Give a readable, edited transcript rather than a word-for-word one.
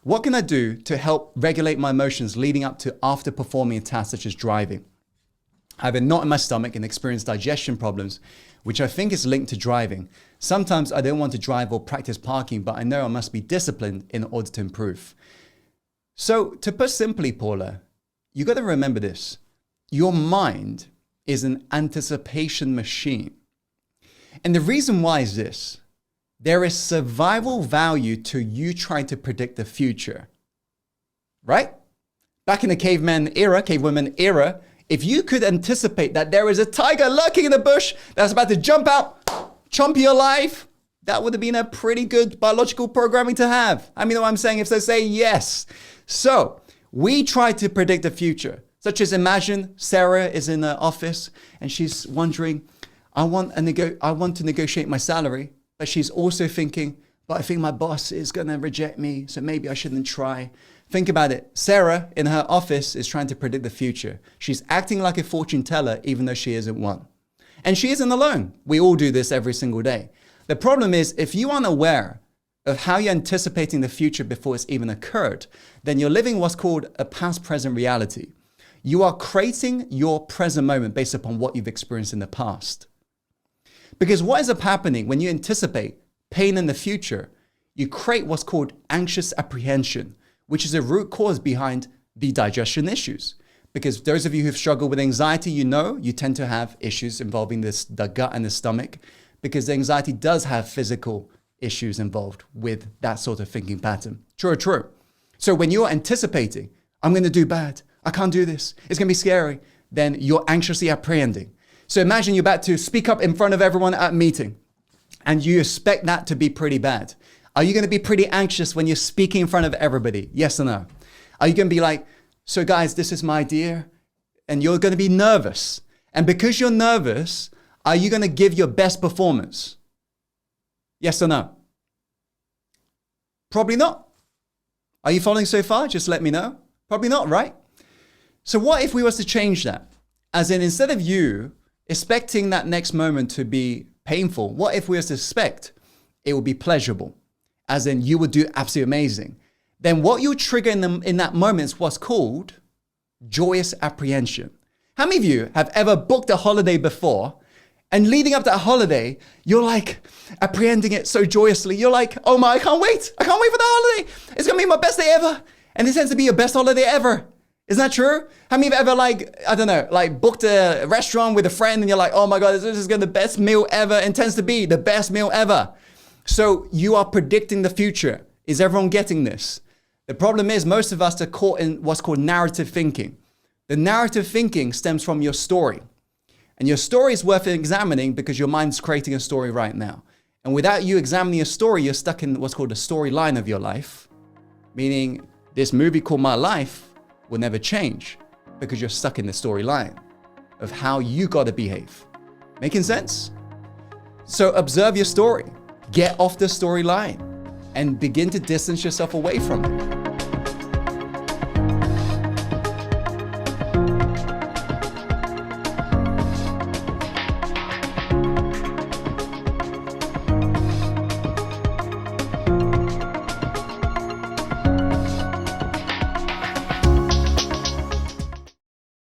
What can I do to help regulate my emotions leading up to after performing a task such as driving? I have a knot in my stomach and experience digestion problems, which I think is linked to driving. Sometimes I don't want to drive or practice parking, but I know I must be disciplined in order to improve. So to put simply, Paula, you got to remember this. Your mind is an anticipation machine. And the reason why is this. There is survival value to you trying to predict the future, right? Back in the cavewoman era, if you could anticipate that there is a tiger lurking in the bush that's about to jump out, chomp your life, that would have been a pretty good biological programming to have. I mean, know what I'm saying? If so, say yes. So we try to predict the future, such as imagine Sarah is in the office and she's wondering, I want to negotiate my salary. But she's also thinking, but I think my boss is going to reject me, so maybe I shouldn't try. Think about it. Sarah in her office is trying to predict the future. She's acting like a fortune teller, even though she isn't one. And she isn't alone. We all do this every single day. The problem is, if you aren't aware of how you're anticipating the future before it's even occurred, then you're living what's called a past-present reality. You are creating your present moment based upon what you've experienced in the past. Because what ends up happening when you anticipate pain in the future, you create what's called anxious apprehension, which is a root cause behind the digestion issues. Because those of you who've struggled with anxiety, you tend to have issues involving the gut and the stomach, because the anxiety does have physical issues involved with that sort of thinking pattern. True. So when you're anticipating, I'm going to do bad, I can't do this, it's going to be scary, then you're anxiously apprehending. So imagine you're about to speak up in front of everyone at a meeting and you expect that to be pretty bad. Are you going to be pretty anxious when you're speaking in front of everybody? Yes or no? Are you going to be like, so guys, this is my idea? And you're going to be nervous. And because you're nervous, are you going to give your best performance? Yes or no? Probably not. Are you following so far? Just let me know. Probably not, right? So what if we was to change that? As in, instead of you expecting that next moment to be painful, what if we were to expect it would be pleasurable? As in, you would do absolutely amazing. Then what you trigger in that moment is what's called joyous apprehension. How many of you have ever booked a holiday before, and leading up to that holiday, you're like apprehending it so joyously. You're like, oh my, I can't wait. I can't wait for the holiday. It's going to be my best day ever. And it tends to be your best holiday ever. Isn't that true? How many of you ever booked a restaurant with a friend and you're like, oh my God, this is going to be the best meal ever. It tends to be the best meal ever. So you are predicting the future. Is everyone getting this? The problem is most of us are caught in what's called narrative thinking. The narrative thinking stems from your story. And your story is worth examining because your mind's creating a story right now. And without you examining a story, you're stuck in what's called a storyline of your life. Meaning this movie called My Life will never change because you're stuck in the storyline of how you got to behave. Making sense? So observe your story, get off the storyline and begin to distance yourself away from it.